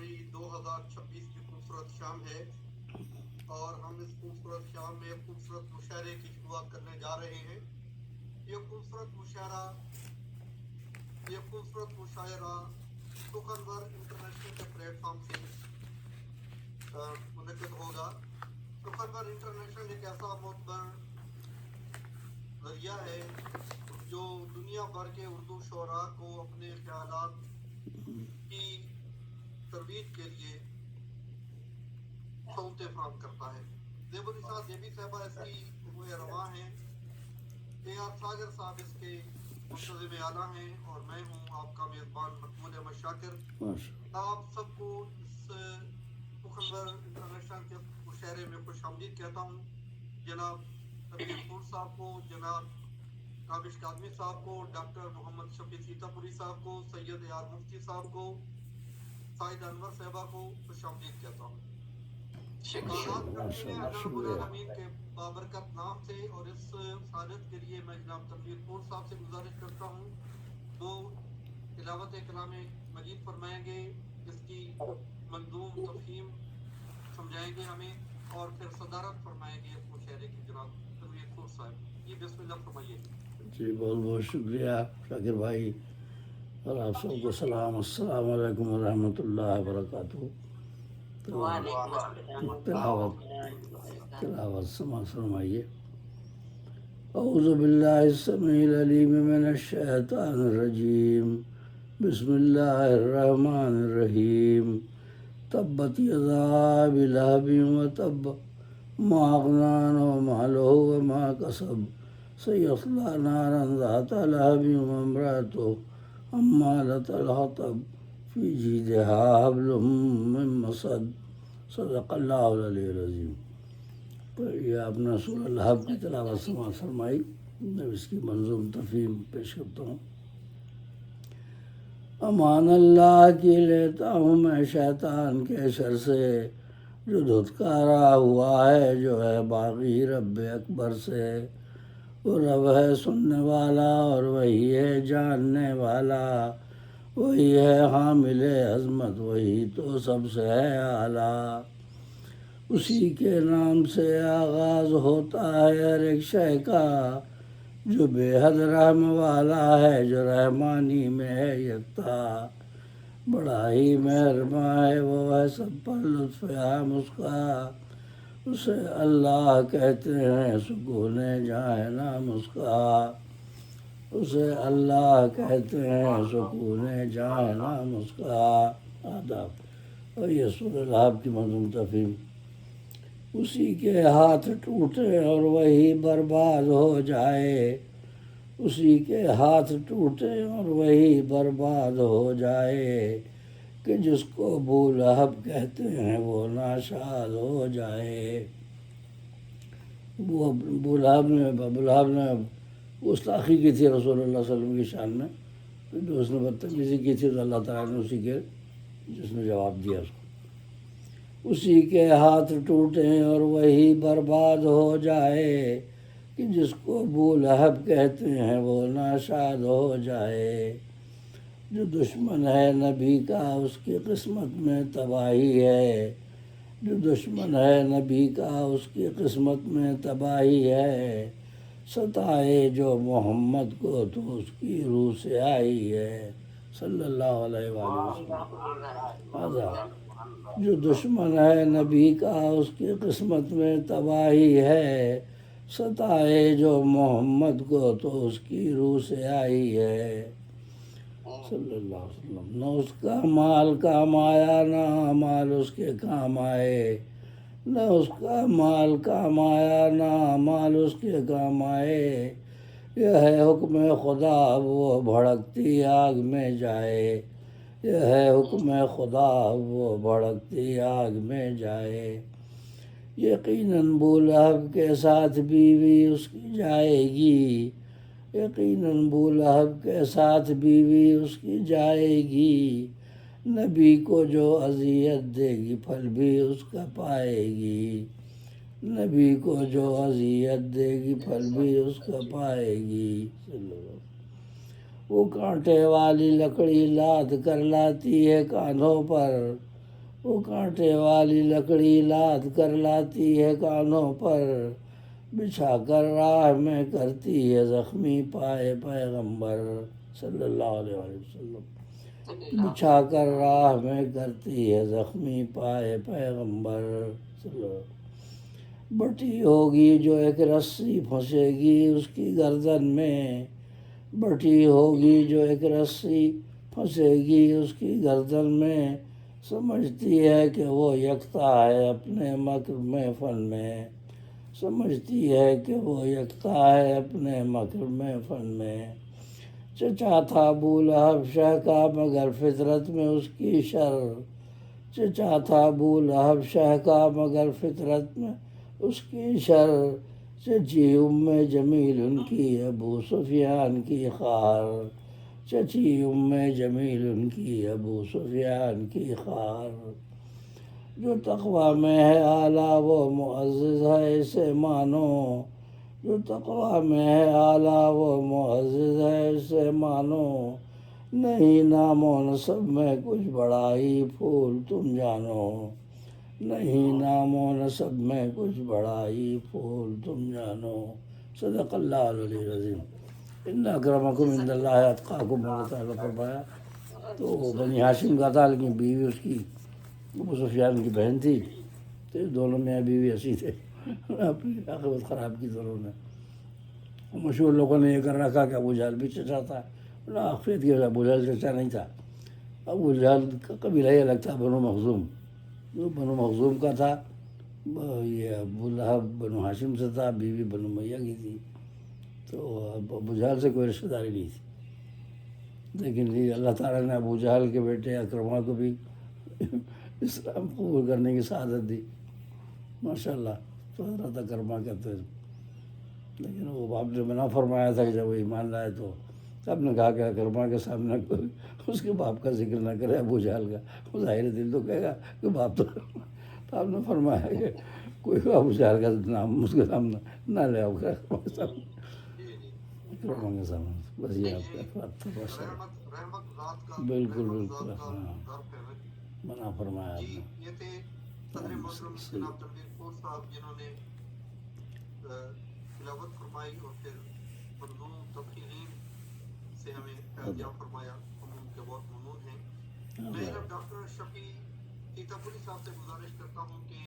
भाई 2026 की खूबसूरत शाम है और हम इस खूबसूरत शाम में खूबसूरत मुशायरे की शुरुआत करने जा रहे हैं। ये खूबसूरत मुशायरा सुखनवर इंटरनेशनल के प्लेटफॉर्म से मुनक़िद होगा। सुखनवर इंटरनेशनल एक ऐसा मोतबर जरिया है जो दुनिया भर के उर्दू शोरा को अपने ख्यालात की तरवीज के लिए सहूलतें फराहम करता है। ज़ेबुनिसा देवी साहबा इसकी रुए रवा हैं, AR सागर साहब इसके मुंतज़िम आला हैं और मैं हूँ आपका मेज़बान महमूद अहमद शाकिर। आप सबको इस सुखनवर इंटरनेशनल के मुशायरे में खुशामदीद कहता हूँ। जनाब तबीर फूल साहब को, जनाब काबिश कादमी साहब को, डॉक्टर मोहम्मद शफी सीतापुरी साहब को, सैयद यार मुफ्ती साहब को, साइद अनवर साहबा को खुशामदीद कहता हूँ। आगाज़ करते हैं अल्लाह रब्बुल आलमीन के बाबरकत नाम से और इस सादत के लिए मैं जनाब तबीर फूल साहब से गुजारिश करता हूँ वो तिलावत कलाम मजीद फरमाएंगे, इसकी मंजूम तफहीम समझाएंगे हमें और फिर सदारत फरमाएंगे इस मुशायरे की जनाब तबीर फूल साहब। ये बिस्मिल्लाह फरमाइए। जी बहुत बहुत शुक्रिया शाकिर भाई और आप सबको सलाम, अस्सलाम वालेकुम व रहमतुल्लाहि व बरकातहू। तिलावत समाअत फरमाइए। औज़ु बिल्लाहि समीइल अलीम मिनश शैतानिर रजीम, बिस्मिल्लाहिर रहमानिर रहीम। तब्बत यदा अबी लहबिन व तब, मा अग़ना अन्हु मालुहु व मा कसब, सयस्ला नारन ज़ाता लहबिन व इम्रअतुहु हम्मालतल हतब, फी जीदिहा हब्लुम मिन मसद। सदक़ल्लाहुल अलीयुल अज़ीम। तो ये आपने सूरह लहब की तिलावत समाअत फरमाई। मैं इसकी मंजूम तफहीम पेश करता हूँ। अमान अल्लाह की लेता हूँ मैं शैतान के शर से, जो धुतकारा हुआ है जो है बागी रब अकबर से। वो रब है सुनने वाला और वही है जानने वाला, वही है हामिल अज़मत, वही तो सबसे है आला। उसी के नाम से आगाज़ होता है हर एक शय का, जो बेहद रहम वाला है, जो रहमानी में है यकता। बड़ा ही मेहरमा है वो है सब पर लुत्फ़ आम उसका, उसे अल्लाह कहते हैं सुकून जाए नाम उसका। उसे अल्लाह कहते हैं सुकून जाए नाम उसका। आदाब। और ये सूरह लहब की मंजूम तफहीम। उसी के हाथ टूटे और वही बर्बाद हो जाए, उसी के हाथ टूटे और वही बर्बाद हो जाए, कि जिसको अबू लहब कहते हैं वो नाशाद हो जाए। वो अबू लहब ने गुस्ताखी की थी रसूलुल्लाह सल्लल्लाहु अलैहि वसल्लम की शान में, तो उसने बदतमीज़ी की थी तो अल्लाह ताला ने उसी के जिसने जवाब दिया उसको। उसी के हाथ टूटे और वही बर्बाद हो जाए, कि जिसको अबू लहब कहते हैं वो नाशाद हो जाए। जो दुश्मन है नबी का उसकी किस्मत में तबाही है, जो दुश्मन है नबी का उसकी किस्मत में तबाही है। सताए जो मोहम्मद को तो उसकी रूह से आई है, सल्लल्लाहु अलैहि वसल्लम। जो दुश्मन है नबी का उसकी किस्मत में तबाही है, सताए जो मोहम्मद को तो उसकी रूह से आई है, सल्लल्लाहु अलैहि वसल्लम। न उसका माल काम आया न माल उसके काम आए, न उसका माल काम आया न माल उसके काम आए। यह है हुक्म खुदा वो भड़कती आग में जाए, यह है हुक्म खुदा वो भड़कती आग में जाए। यकीनन अबू लहब के साथ बीवी उसकी जाएगी, यकीनन अबू लहब के साथ बीवी उसकी जाएगी। नबी को जो अज़ियत देगी फल भी उसका पाएगी, नबी को जो अज़ियत देगी फल भी उसका पाएगी। वो कांटे वाली लकड़ी लाद कर लाती है कांधों पर, وہ کانٹے والی لکڑی لاد کر لاتی ہے کانوں پر، بچھا کر راہ میں کرتی ہے زخمی پائے پیغمبر صلی اللہ علیہ وسلم، بچھا کر راہ میں کرتی ہے زخمی پائے پیغمبر صلی اللہ علیہ وسلم۔ بٹی ہوگی جو ایک رسی پھنسے گی اس کی گردن میں، بٹی ہوگی جو ایک رسی پھنسے گی اس کی گردن میں، سمجھتی ہے کہ وہ یکتا ہے اپنے مکر میں فن میں، سمجھتی ہے کہ وہ یکتا ہے اپنے مکر میں فن میں۔ چچا تھا ابو لہب شہ کا مگر فطرت میں اس کی شر، چچا تھا ابو لہب شہ کا مگر فطرت میں اس کی شر، چچی ام جمیل ان کی ابو سفیان کی خار، چچی ام جمیل ان کی ابو سفیان کی خار۔ جو تقویٰ میں ہے اعلیٰ وہ معزز ہے اسے مانو، جو تقویٰ میں ہے اعلیٰ وہ معزز ہے اسے مانو، نہیں نام و نسب میں کچھ بڑائی پھول تم جانو، نہیں نام و نسب میں کچھ بڑائی پھول تم جانو۔ صدق اللہ العلی العظیم۔ ان اکرمکم عند اللہ اتقاکم، اللہ تعالیٰ فرمایا۔ تو بنی ہاشم کا تھا، لیکن بیوی اس کی ابو سفیان کی بہن تھی، تو دونوں میاں بیوی ایسی تھے، اپنی عاقبت خراب کی دونوں نے۔ مشہور لوگوں نے یہ کر رکھا کہ ابو جہل بھی چچا تھا، آخریت کی وجہ ابو جہل چچا نہیں تھا۔ ابو جہل کا قبیلہ ہی الگ تھا، بنو مخزوم، جو بنو مخزوم کا تھا۔ یہ ابو لہب بنو ہاشم سے تھا، بیوی بنو امیہ کی تھی، تو ابو جہل سے کوئی رشتہ داری نہیں تھی۔ لیکن یہ اللہ تعالیٰ نے ابو جہل کے بیٹے اکرمہ کو بھی اسلام قبول کرنے کی سعادت دی، ماشاءاللہ۔ تو حضرت اکرمہ کہتے ہیں، لیکن وہ باپ نے منع فرمایا تھا کہ جب وہ ایمان لائے تو آپ نے کہا کہ اکرمہ کے سامنے کوئی اس کے باپ کا ذکر نہ کرے، ابو جہل کا، وہ ظاہر دل تو کہے گا کہ باپ تو آپ نے فرمایا کہ کوئی ابو جہل کا نام اس کے سامنے نہ لے آؤ، اکرمہ کے سامنے، بس یہ آپ کا افراد تھا، رحمت ذات کا، بالکل رحمت بالکل، ذات کا ہاں، ظرف ہے۔ منع فرمایا آپ جی نے۔ یہ تھے صدر محترم جناب تنویر پور صاحب، جنہوں نے تلاوت فرمائی اور پھر منظوم تفہیم سے ہمیں فیضیاب فرمایا، ہم ان کے بہت ممنون ہیں۔ میں جناب ڈاکٹر شفیع تیتاپوری صاحب سے گزارش کرتا ہوں کہ